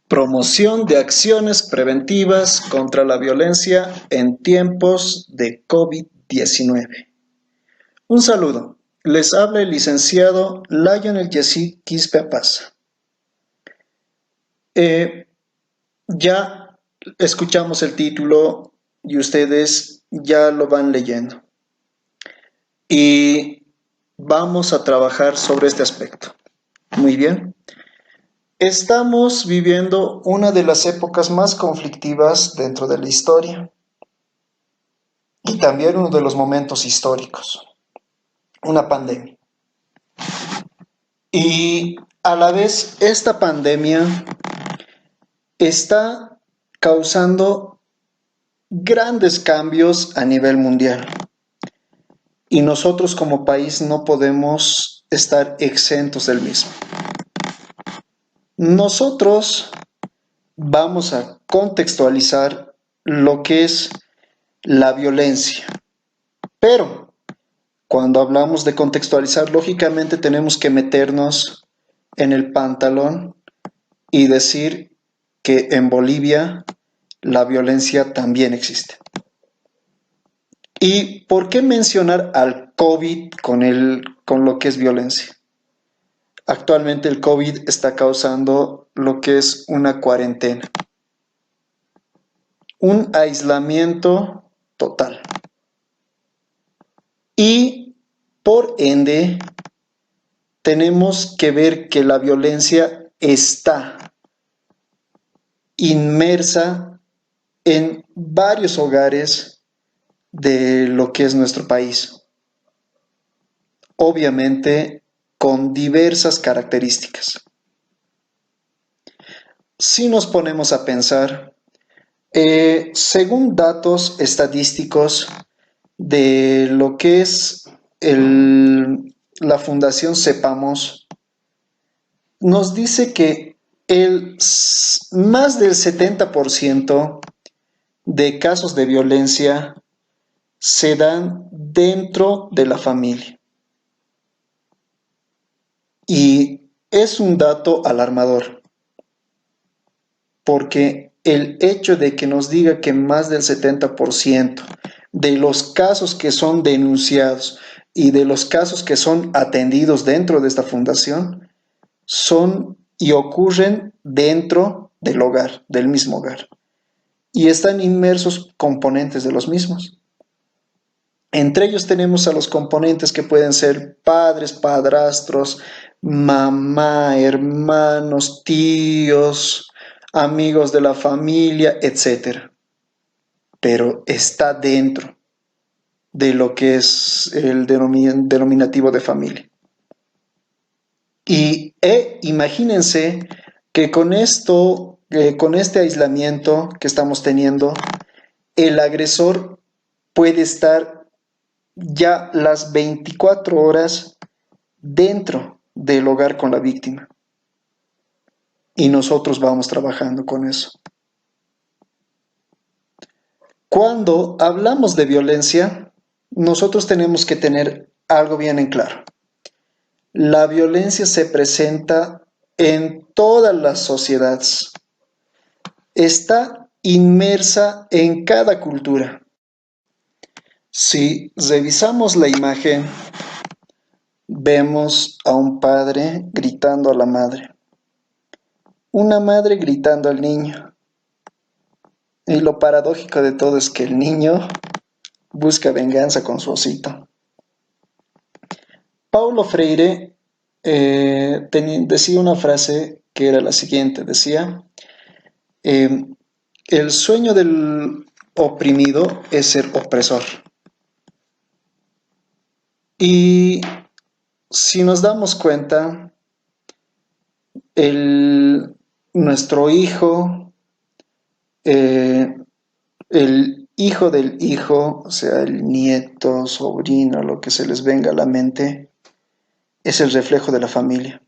Promoción de acciones preventivas contra la violencia en tiempos de COVID-19. Un saludo. Les habla el licenciado Lionel Yessi Quispe Paz. Ya escuchamos el título y ustedes ya lo van leyendo. Y vamos a trabajar sobre este aspecto. Muy bien. Estamos viviendo una de las épocas más conflictivas dentro de la historia y también uno de los momentos históricos, una pandemia. Y a la vez esta pandemia está causando grandes cambios a nivel mundial y nosotros como país no podemos estar exentos del mismo. Nosotros vamos a contextualizar lo que es la violencia, pero cuando hablamos de contextualizar, lógicamente tenemos que meternos en el pantalón y decir que en Bolivia la violencia también existe. ¿Y por qué mencionar al COVID con lo que es violencia? Actualmente el COVID está causando lo que es una cuarentena, un aislamiento total. Y por ende, tenemos que ver que la violencia está inmersa en varios hogares de lo que es nuestro país. Obviamente con diversas características. Si nos ponemos a pensar, según datos estadísticos de lo que es la Fundación Cepamos, nos dice que más del 70% de casos de violencia se dan dentro de la familia. Y es un dato alarmador, porque el hecho de que nos diga que más del 70% de los casos que son denunciados y de los casos que son atendidos dentro de esta fundación son y ocurren dentro del hogar, del mismo hogar. Y están inmersos componentes de los mismos. Entre ellos tenemos a los componentes que pueden ser padres, padrastros, mamá, hermanos, tíos, amigos de la familia, etc. Pero está dentro de lo que es el denominativo de familia. Y imagínense que con esto, con este aislamiento que estamos teniendo, el agresor puede estar ya las 24 horas dentro del hogar con la víctima. Y nosotros vamos trabajando con eso. Cuando hablamos de violencia, nosotros tenemos que tener algo bien en claro. La violencia se presenta en todas las sociedades. Está inmersa en cada cultura. Si revisamos la imagen, vemos a un padre gritando a la madre, una madre gritando al niño. Y lo paradójico de todo es que el niño busca venganza con su osito. Paulo Freire decía una frase que era la siguiente, decía, el sueño del oprimido es ser opresor. Y si nos damos cuenta, nuestro hijo, el hijo del hijo, o sea, el nieto, sobrino, lo que se les venga a la mente, es el reflejo de la familia.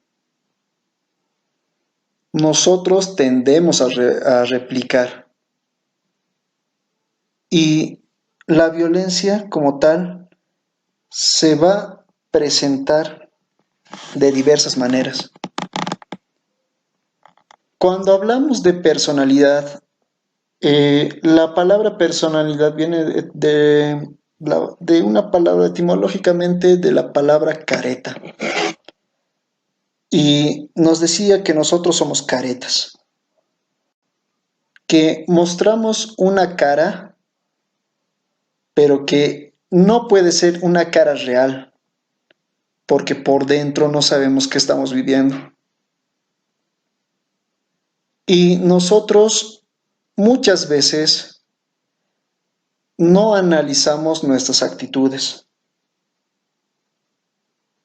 Nosotros tendemos a replicar. Y la violencia como tal se va a presentar de diversas maneras. Cuando hablamos de personalidad, la palabra personalidad viene de una palabra etimológicamente de la palabra careta. Y nos decía que nosotros somos caretas, que mostramos una cara, pero que no puede ser una cara real, porque por dentro no sabemos qué estamos viviendo. Y nosotros muchas veces no analizamos nuestras actitudes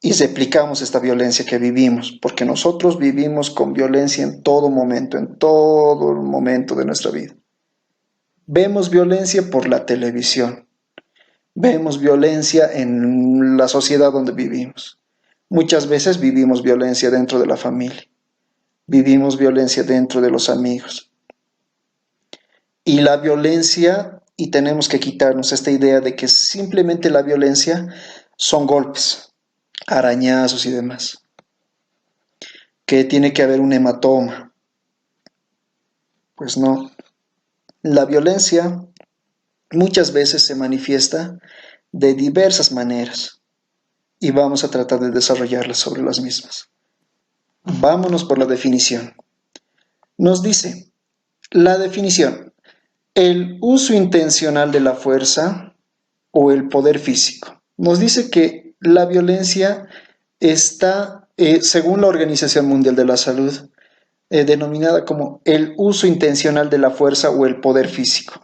y replicamos esta violencia que vivimos, porque nosotros vivimos con violencia en todo el momento de nuestra vida. Vemos violencia por la televisión, vemos violencia en la sociedad donde vivimos. Muchas veces vivimos violencia dentro de la familia, vivimos violencia dentro de los amigos. Y la violencia, y tenemos que quitarnos esta idea de que simplemente la violencia son golpes, arañazos y demás, que tiene que haber un hematoma. Pues no, la violencia muchas veces se manifiesta de diversas maneras y vamos a tratar de desarrollarlas sobre las mismas. Vámonos por la definición. Nos dice la definición: el uso intencional de la fuerza o el poder físico. Nos dice que la violencia está, según la Organización Mundial de la Salud, denominada como el uso intencional de la fuerza o el poder físico,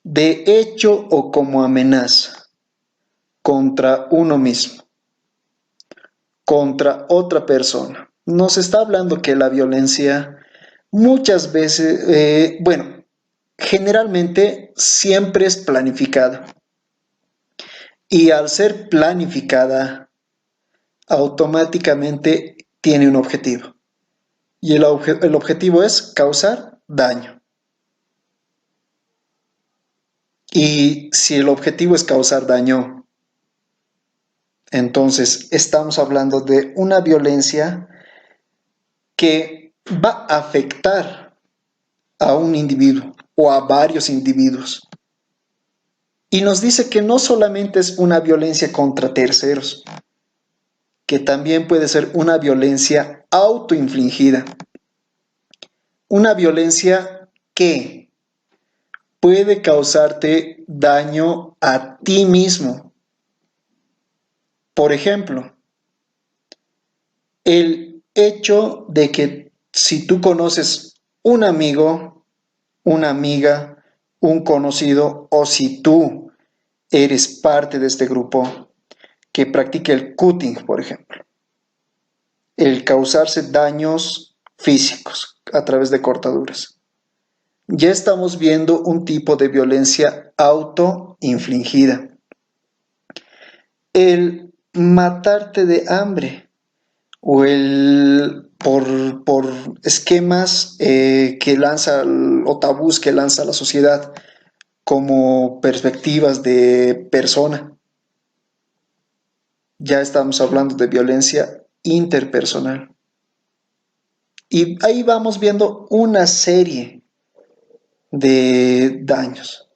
de hecho o como amenaza, contra uno mismo, contra otra persona. Nos está hablando que la violencia muchas veces, generalmente siempre es planificada. Y al ser planificada, automáticamente tiene un objetivo. Y el objetivo es causar daño. Y si el objetivo es causar daño, entonces estamos hablando de una violencia que va a afectar a un individuo o a varios individuos. Y nos dice que no solamente es una violencia contra terceros, que también puede ser una violencia autoinfligida. Una violencia que puede causarte daño a ti mismo. Por ejemplo, el hecho de que si tú conoces un amigo, una amiga, un conocido, o si tú eres parte de este grupo que practique el cutting, por ejemplo, el causarse daños físicos a través de cortaduras. Ya estamos viendo un tipo de violencia autoinfligida. El matarte de hambre o el por esquemas que lanza o tabús que lanza la sociedad como perspectivas de persona. Ya estamos hablando de violencia interpersonal. Y ahí vamos viendo una serie de daños.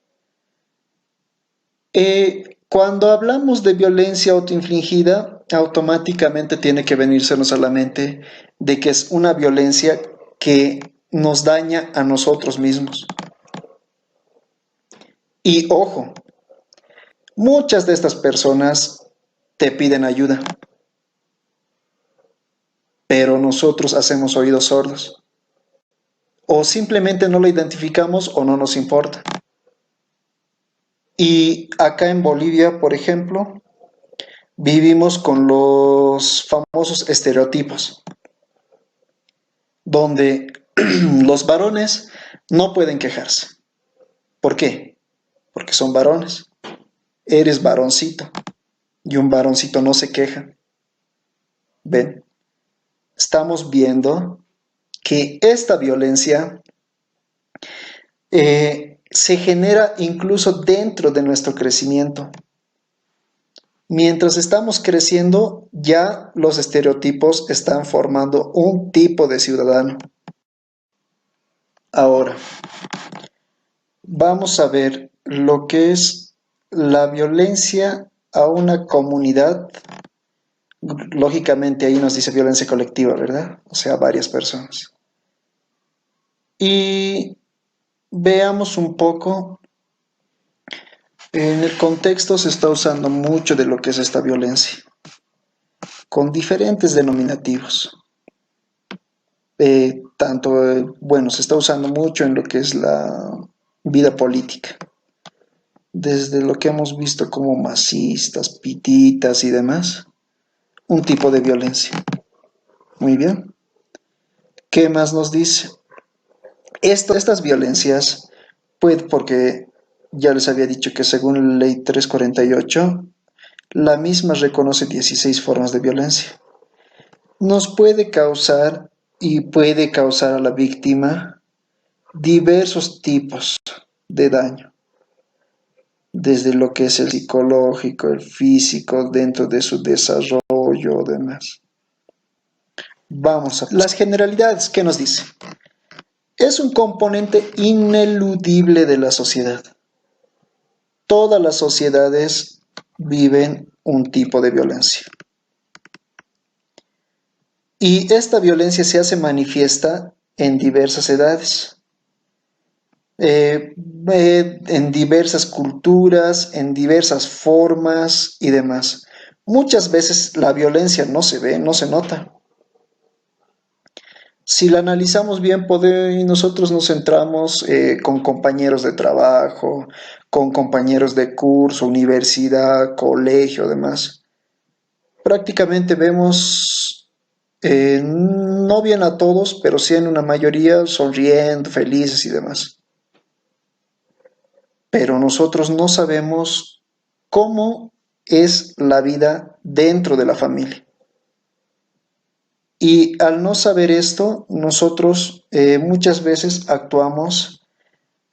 Cuando hablamos de violencia autoinfligida, automáticamente tiene que venírsenos a la mente de que es una violencia que nos daña a nosotros mismos. Y ojo, muchas de estas personas te piden ayuda, pero nosotros hacemos oídos sordos. O simplemente no lo identificamos o no nos importa. Y acá en Bolivia, por ejemplo, vivimos con los famosos estereotipos, donde los varones no pueden quejarse. ¿Por qué? Porque son varones. Eres varoncito y un varoncito no se queja. ¿Ven? Estamos viendo que esta violencia se genera incluso dentro de nuestro crecimiento. Mientras estamos creciendo, ya los estereotipos están formando un tipo de ciudadano. Ahora, vamos a ver lo que es la violencia a una comunidad. Lógicamente ahí nos dice violencia colectiva, ¿verdad? O sea, varias personas. Y veamos un poco, en el contexto se está usando mucho de lo que es esta violencia, con diferentes denominativos. Bueno, se está usando mucho en lo que es la vida política, desde lo que hemos visto como masistas, pititas y demás, un tipo de violencia. Muy bien. ¿Qué más nos dice? Estas violencias, pues porque ya les había dicho que según la ley 348, la misma reconoce 16 formas de violencia. Nos puede causar y puede causar a la víctima diversos tipos de daño, desde lo que es el psicológico, el físico, dentro de su desarrollo o demás. Vamos a las generalidades. ¿Qué nos dice? Es un componente ineludible de la sociedad. Todas las sociedades viven un tipo de violencia. Y esta violencia se hace manifiesta en diversas edades, en diversas culturas, en diversas formas y demás. Muchas veces la violencia no se ve, no se nota. Si la analizamos bien, nosotros nos centramos con compañeros de trabajo, con compañeros de curso, universidad, colegio, demás. Prácticamente vemos, no bien a todos, pero sí en una mayoría sonriendo, felices y demás. Pero nosotros no sabemos cómo es la vida dentro de la familia. Y al no saber esto, nosotros muchas veces actuamos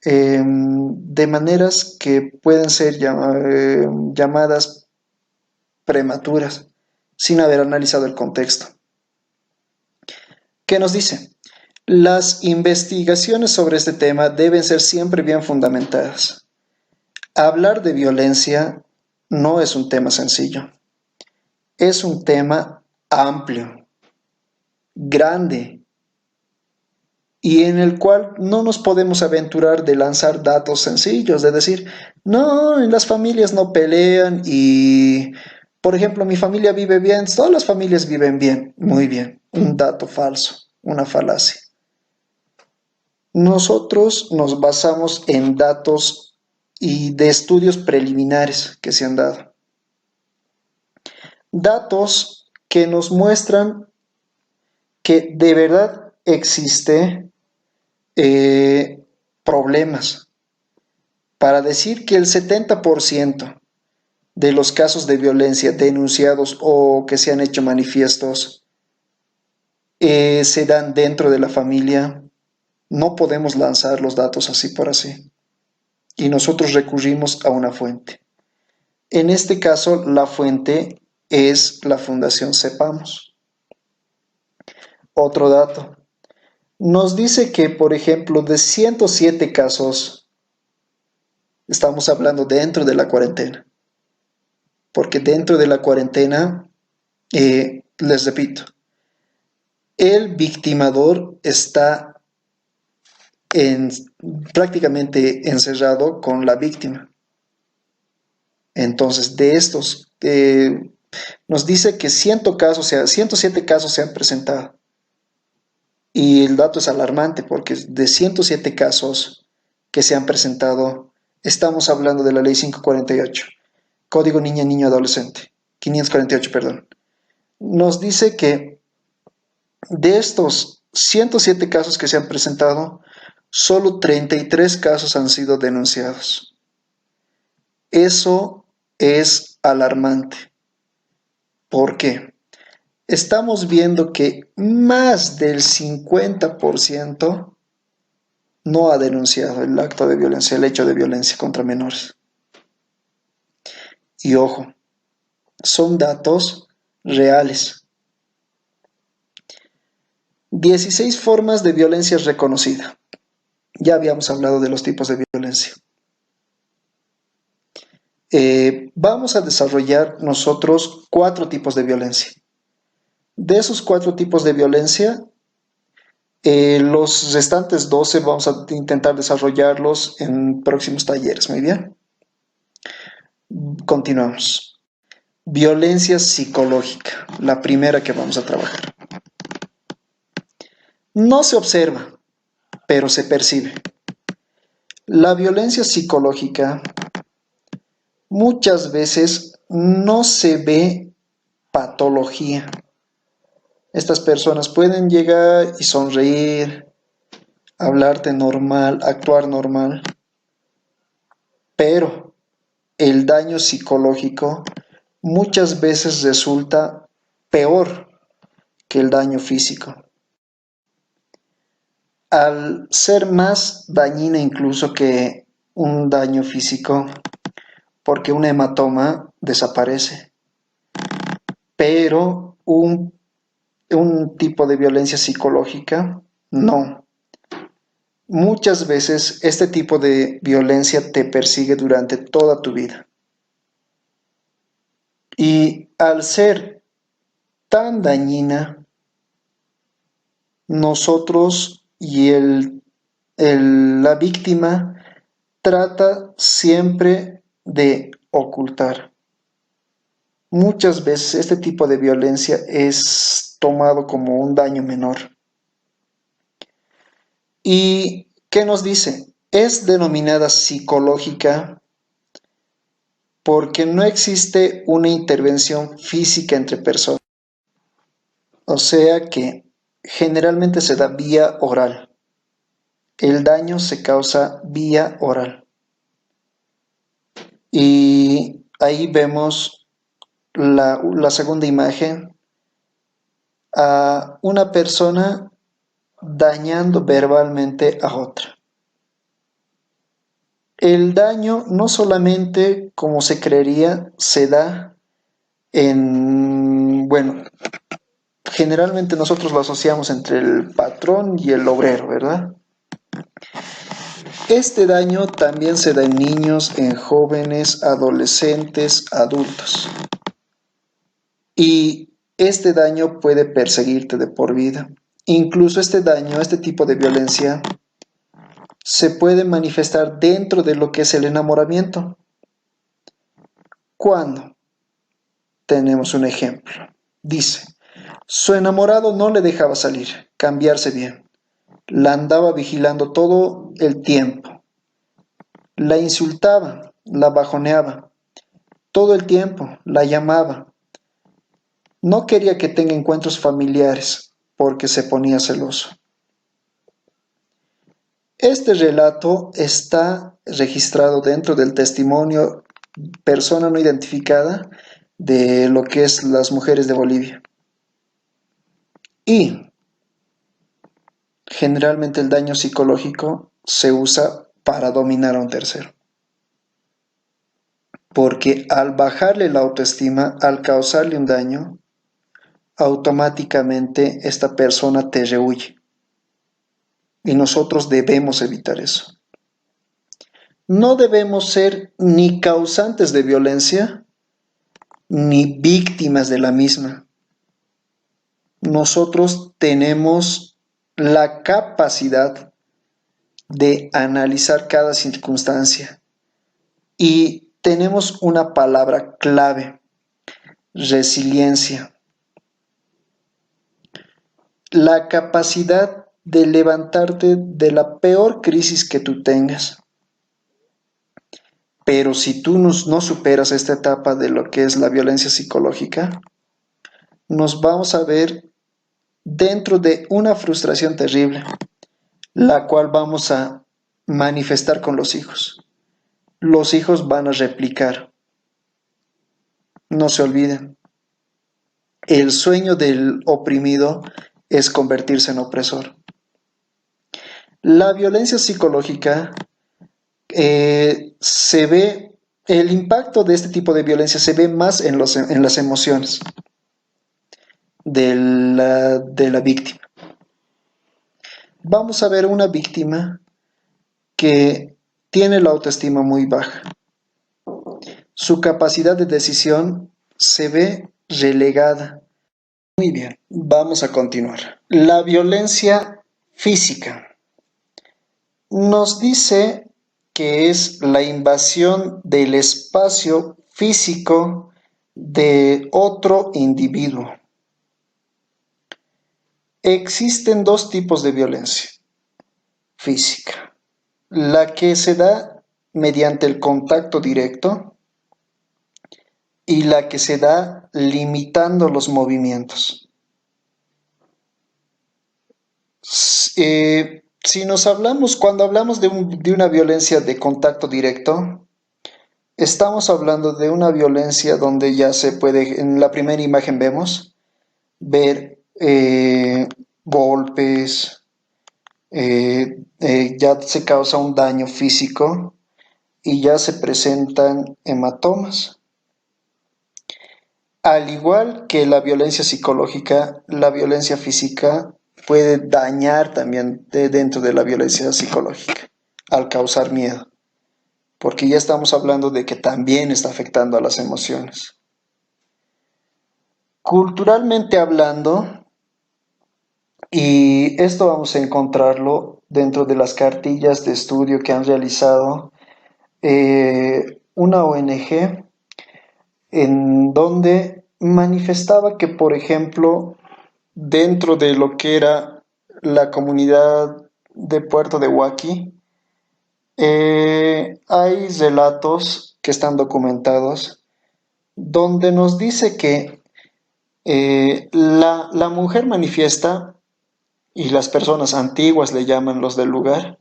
de maneras que pueden ser llamadas prematuras, sin haber analizado el contexto. ¿Qué nos dice? Las investigaciones sobre este tema deben ser siempre bien fundamentadas. Hablar de violencia no es un tema sencillo, es un tema amplio, grande, y en el cual no nos podemos aventurar de lanzar datos sencillos, de decir, no, en las familias no pelean y, por ejemplo, mi familia vive bien, todas las familias viven bien, muy bien, un dato falso, una falacia. Nosotros nos basamos en datos y de estudios preliminares que se han dado. Datos que nos muestran que de verdad existe problemas. Para decir que el 70% de los casos de violencia denunciados o que se han hecho manifiestos se dan dentro de la familia, no podemos lanzar los datos así por así. Y nosotros recurrimos a una fuente. En este caso, la fuente es la Fundación Sepamos. Otro dato. Nos dice que, por ejemplo, de 107 casos, estamos hablando dentro de la cuarentena. Porque dentro de la cuarentena, les repito, el victimador está en, prácticamente encerrado con la víctima. Entonces, de estos, nos dice que 107 casos se han presentado. Y el dato es alarmante porque de 107 casos que se han presentado, estamos hablando de la ley 548, Código Niña, Niño, Adolescente, 548, perdón. Nos dice que de estos 107 casos que se han presentado, solo 33 casos han sido denunciados. Eso es alarmante. ¿Por qué? Estamos viendo que más del 50% no ha denunciado el acto de violencia, el hecho de violencia contra menores. Y ojo, son datos reales. 16 formas de violencia reconocida. Ya habíamos hablado de los tipos de violencia. Vamos a desarrollar nosotros 4 tipos de violencia. De esos 4 tipos de violencia, los restantes 12 vamos a intentar desarrollarlos en próximos talleres. Muy bien. Continuamos. Violencia psicológica, la primera que vamos a trabajar. No se observa, pero se percibe. La violencia psicológica muchas veces no se ve patología. Estas personas pueden llegar y sonreír, hablarte normal, actuar normal, pero el daño psicológico muchas veces resulta peor que el daño físico. Al ser más dañina incluso que un daño físico, porque un hematoma desaparece, pero un tipo de violencia psicológica no. Muchas veces este tipo de violencia te persigue durante toda tu vida. Y al ser tan dañina, nosotros y la víctima trata siempre de ocultar. Muchas veces este tipo de violencia es tomado como un daño menor. ¿Y qué nos dice? Es denominada psicológica porque no existe una intervención física entre personas. O sea que generalmente se da vía oral. El daño se causa vía oral. Y ahí vemos la segunda imagen a una persona dañando verbalmente a otra. El daño no solamente, como se creería, se da bueno, generalmente nosotros lo asociamos entre el patrón y el obrero, ¿verdad? Este daño también se da en niños, en jóvenes, adolescentes, adultos. Y este daño puede perseguirte de por vida. Incluso este daño, este tipo de violencia, se puede manifestar dentro de lo que es el enamoramiento. ¿Cuándo? Tenemos un ejemplo. Dice, su enamorado no le dejaba salir, cambiarse bien. La andaba vigilando todo el tiempo. La insultaba, la bajoneaba. Todo el tiempo la llamaba. No quería que tenga encuentros familiares porque se ponía celoso. Este relato está registrado dentro del testimonio persona no identificada de lo que es las mujeres de Bolivia. Y generalmente el daño psicológico se usa para dominar a un tercero. Porque al bajarle la autoestima, al causarle un daño, automáticamente esta persona te rehuye. Y nosotros debemos evitar eso. No debemos ser ni causantes de violencia, ni víctimas de la misma. Nosotros tenemos la capacidad de analizar cada circunstancia y tenemos una palabra clave: resiliencia. La capacidad de levantarte de la peor crisis que tú tengas. Pero si tú no superas esta etapa de lo que es la violencia psicológica, nos vamos a ver dentro de una frustración terrible, la cual vamos a manifestar con los hijos. Los hijos van a replicar. No se olviden, el sueño del oprimido es convertirse en opresor. La violencia psicológica se ve El impacto de este tipo de violencia se ve más en las emociones de la víctima. Vamos a ver una víctima que tiene la autoestima muy baja. Su capacidad de decisión se ve relegada. Muy bien, vamos a continuar. La violencia física nos dice que es la invasión del espacio físico de otro individuo. Existen dos tipos de violencia física. La que se da mediante el contacto directo y la que se da limitando los movimientos. Si nos hablamos, cuando hablamos de una violencia de contacto directo, estamos hablando de una violencia donde ya se puede, en la primera imagen vemos, ver golpes, ya se causa un daño físico y ya se presentan hematomas. Al igual que la violencia psicológica, la violencia física puede dañar también dentro de la violencia psicológica al causar miedo, porque ya estamos hablando de que también está afectando a las emociones. Culturalmente hablando, y esto vamos a encontrarlo dentro de las cartillas de estudio que han realizado una ONG en donde manifestaba que, por ejemplo, dentro de lo que era la comunidad de Puerto de Huaki, hay relatos que están documentados donde nos dice que la mujer manifiesta, y las personas antiguas le llaman los del lugar,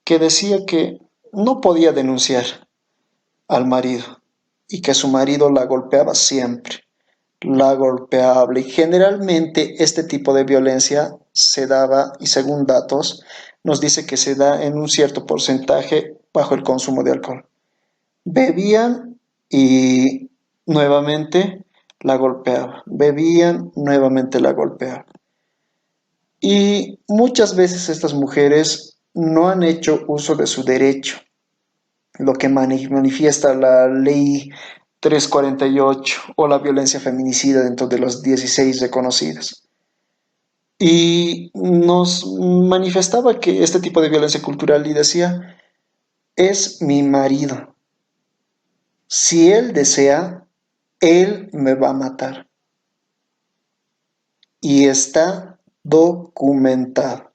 que decía que no podía denunciar al marido y que su marido la golpeaba siempre, la golpeaba, y generalmente este tipo de violencia se daba, y según datos nos dice que se da en un cierto porcentaje bajo el consumo de alcohol. Bebían y nuevamente la golpeaba, bebían, nuevamente la golpeaba. Y muchas veces estas mujeres no han hecho uso de su derecho, lo que manifiesta la ley 348 o la violencia feminicida dentro de los 16 reconocidas. Y nos manifestaba que este tipo de violencia cultural, y decía, es mi marido. Si él desea, él me va a matar. Y está documentado.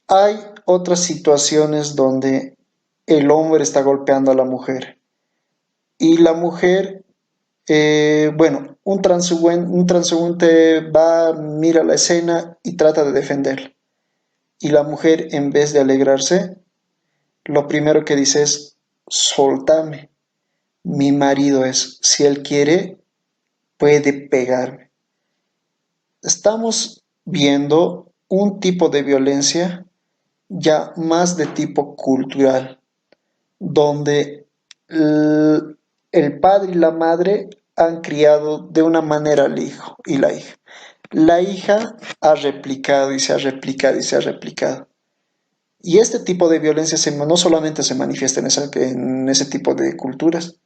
Hay otras situaciones donde el hombre está golpeando a la mujer y la mujer, bueno, un transeúnte va, mira la escena y trata de defenderla. Y la mujer, en vez de alegrarse, lo primero que dice es, soltame, mi marido es, si él quiere, puede pegarme. Estamos viendo un tipo de violencia ya más de tipo cultural, donde el padre y la madre han criado de una manera al hijo y la hija. La hija ha replicado y se ha replicado y se ha replicado. Y este tipo de violencia no solamente se manifiesta en ese tipo de culturas,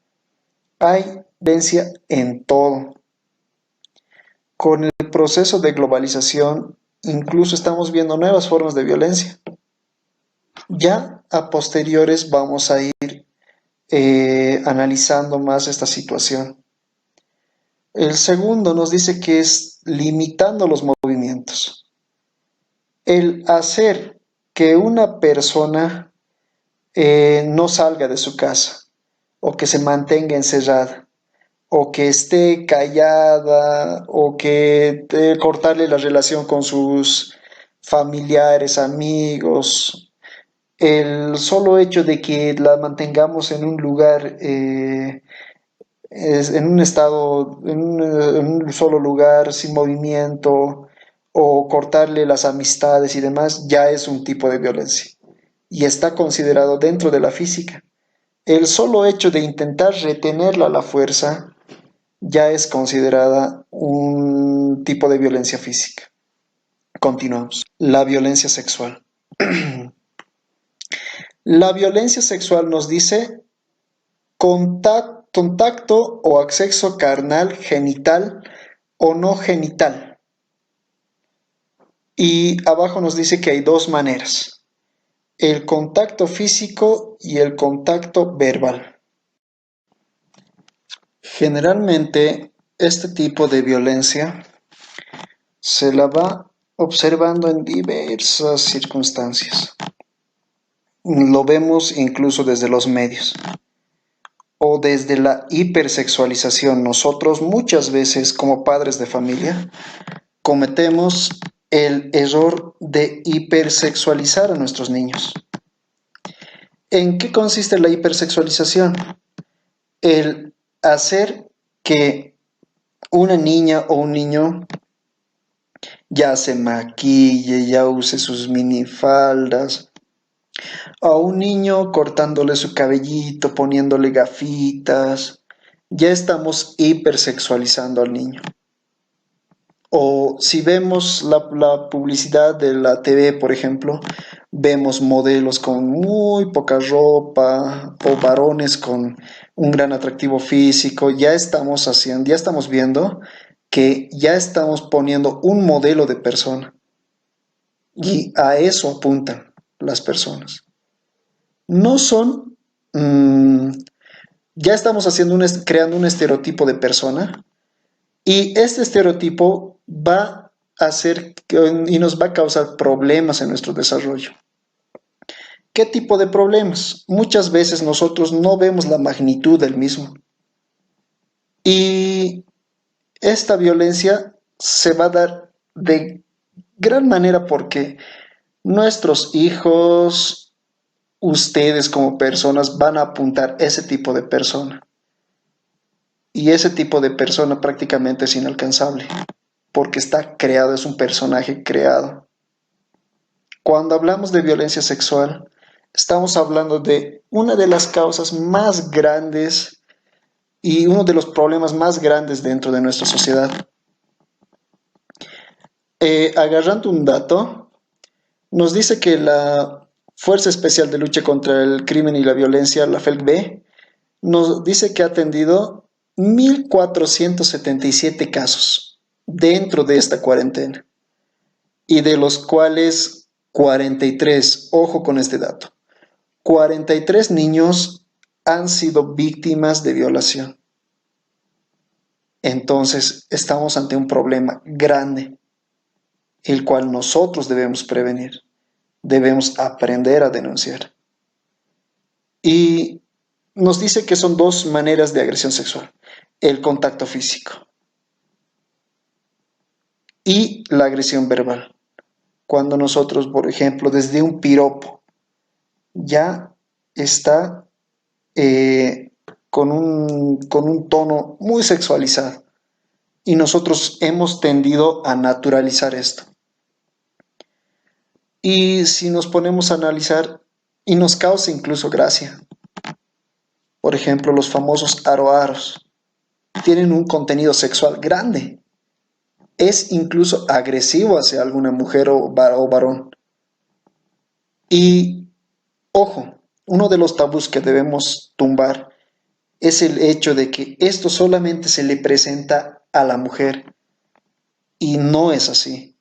hay violencia en todo. Con el proceso de globalización, incluso estamos viendo nuevas formas de violencia. Ya a posteriores vamos a ir analizando más esta situación. El segundo nos dice que es limitando los movimientos. El hacer que una persona no salga de su casa, o que se mantenga encerrada, o que esté callada, o que cortarle la relación con sus familiares, amigos. El solo hecho de que la mantengamos en un lugar, en un estado, en un solo lugar, sin movimiento, o cortarle las amistades y demás, ya es un tipo de violencia y está considerado dentro de la física, El solo hecho de intentar retenerla a la fuerza ya es considerada un tipo de violencia física. Continuamos. La violencia sexual. La violencia sexual nos dice contacto o acceso carnal, genital o no genital. Y abajo nos dice que hay dos maneras: el contacto físico y el contacto verbal. Generalmente, este tipo de violencia se la va observando en diversas circunstancias. Lo vemos incluso desde los medios o desde la hipersexualización. Nosotros muchas veces como padres de familia cometemos el error de hipersexualizar a nuestros niños. ¿En qué consiste la hipersexualización? El hacer que una niña o un niño ya se maquille, ya use sus minifaldas, a un niño cortándole su cabellito, poniéndole gafitas, ya estamos hipersexualizando al niño. O si vemos la publicidad de la TV, por ejemplo, vemos modelos con muy poca ropa o varones con un gran atractivo físico, ya estamos viendo que ya estamos poniendo un modelo de persona y a eso apuntan las personas. No son, ya estamos creando un estereotipo de persona y este estereotipo va a hacer y nos va a causar problemas en nuestro desarrollo. ¿Qué tipo de problemas? Muchas veces nosotros no vemos la magnitud del mismo. Y esta violencia se va a dar de gran manera porque nuestros hijos, ustedes como personas van a apuntar ese tipo de persona. Y ese tipo de persona prácticamente es inalcanzable porque está creado, es un personaje creado. Cuando hablamos de violencia sexual, estamos hablando de una de las causas más grandes y uno de los problemas más grandes dentro de nuestra sociedad. Agarrando un dato, nos dice que la Fuerza Especial de Lucha contra el Crimen y la Violencia, la FELCB, nos dice que ha atendido 1.477 casos dentro de esta cuarentena y de los cuales 43, ojo con este dato, 43 niños han sido víctimas de violación. Entonces, estamos ante un problema grande, el cual nosotros debemos prevenir, debemos aprender a denunciar. Y nos dice que son dos maneras de agresión sexual: el contacto físico y la agresión verbal. Cuando nosotros, por ejemplo, desde un piropo, ya está con un tono muy sexualizado y nosotros hemos tendido a naturalizar esto. Y si nos ponemos a analizar, y nos causa incluso gracia, por ejemplo, los famosos aroaros tienen un contenido sexual grande, es incluso agresivo hacia alguna mujer o varón. Y ojo, uno de los tabús que debemos tumbar es el hecho de que esto solamente se le presenta a la mujer y no es así.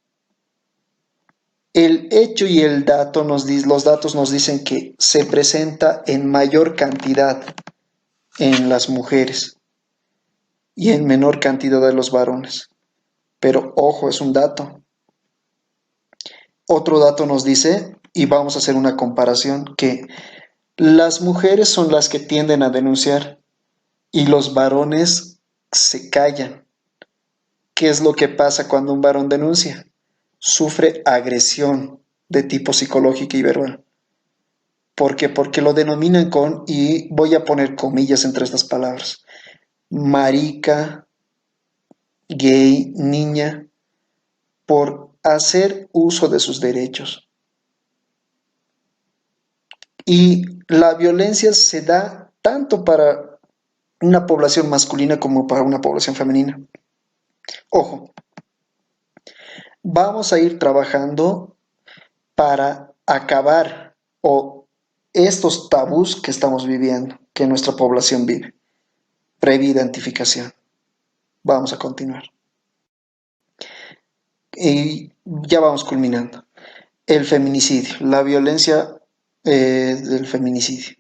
El hecho y el dato los datos nos dicen que se presenta en mayor cantidad en las mujeres y en menor cantidad de los varones. Pero ojo, es un dato. Otro dato nos dice, y vamos a hacer una comparación, que las mujeres son las que tienden a denunciar y los varones se callan. ¿Qué es lo que pasa cuando un varón denuncia? Sufre agresión de tipo psicológico y verbal. ¿Por qué? Porque lo denominan con, y voy a poner comillas entre estas palabras, marica, gay, niña, por hacer uso de sus derechos. Y la violencia se da tanto para una población masculina como para una población femenina. Ojo, vamos a ir trabajando para acabar o estos tabús que estamos viviendo, que nuestra población vive. Previa identificación. Vamos a continuar. Y ya vamos culminando. El feminicidio, la violencia del feminicidio.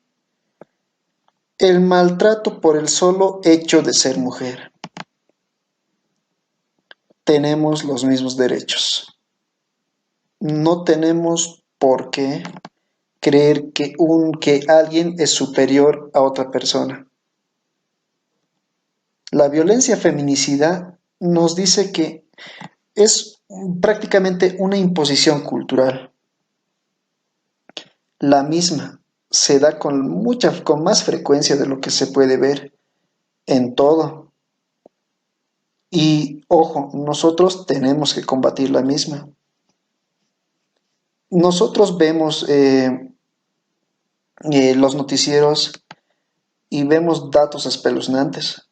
El maltrato por el solo hecho de ser mujer. Tenemos los mismos derechos. No tenemos por qué creer que alguien es superior a otra persona. La violencia feminicida nos dice que es prácticamente una imposición cultural. La misma se da con más frecuencia de lo que se puede ver en todo. Y ojo, nosotros tenemos que combatir la misma. Nosotros vemos los noticieros y vemos datos espeluznantes.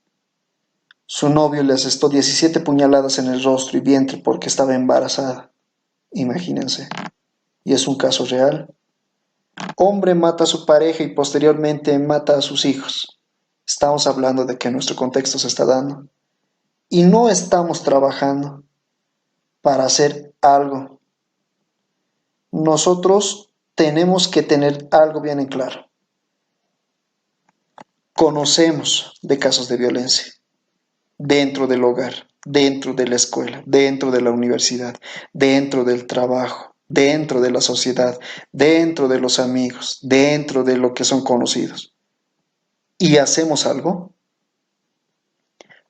Su novio le asestó 17 puñaladas en el rostro y vientre porque estaba embarazada. Imagínense. Y es un caso real. Hombre mata a su pareja y posteriormente mata a sus hijos. Estamos hablando de que nuestro contexto se está dando. Y no estamos trabajando para hacer algo. Nosotros tenemos que tener algo bien en claro. Conocemos de casos de violencia dentro del hogar, dentro de la escuela, dentro de la universidad, dentro del trabajo, dentro de la sociedad, dentro de los amigos, dentro de lo que son conocidos. ¿Y hacemos algo?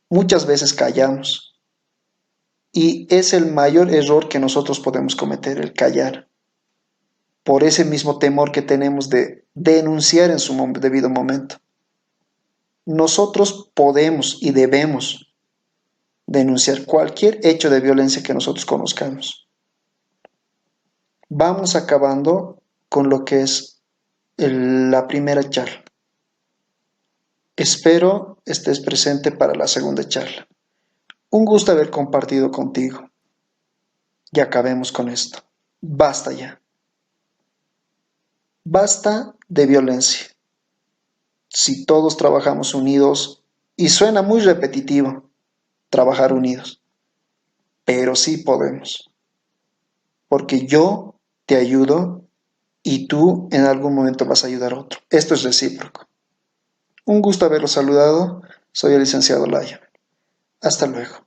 Muchas veces callamos. Y es el mayor error que nosotros podemos cometer, el callar. Por ese mismo temor que tenemos de denunciar en su debido momento. Nosotros podemos y debemos denunciar cualquier hecho de violencia que nosotros conozcamos. Vamos acabando con lo que es la primera charla. Espero estés presente para la segunda charla. Un gusto haber compartido contigo. Y acabemos con esto. Basta ya. Basta de violencia. Si todos trabajamos unidos, y suena muy repetitivo, trabajar unidos, pero sí podemos, porque yo te ayudo y tú en algún momento vas a ayudar a otro. Esto es recíproco. Un gusto haberlos saludado. Soy el licenciado Laya. Hasta luego.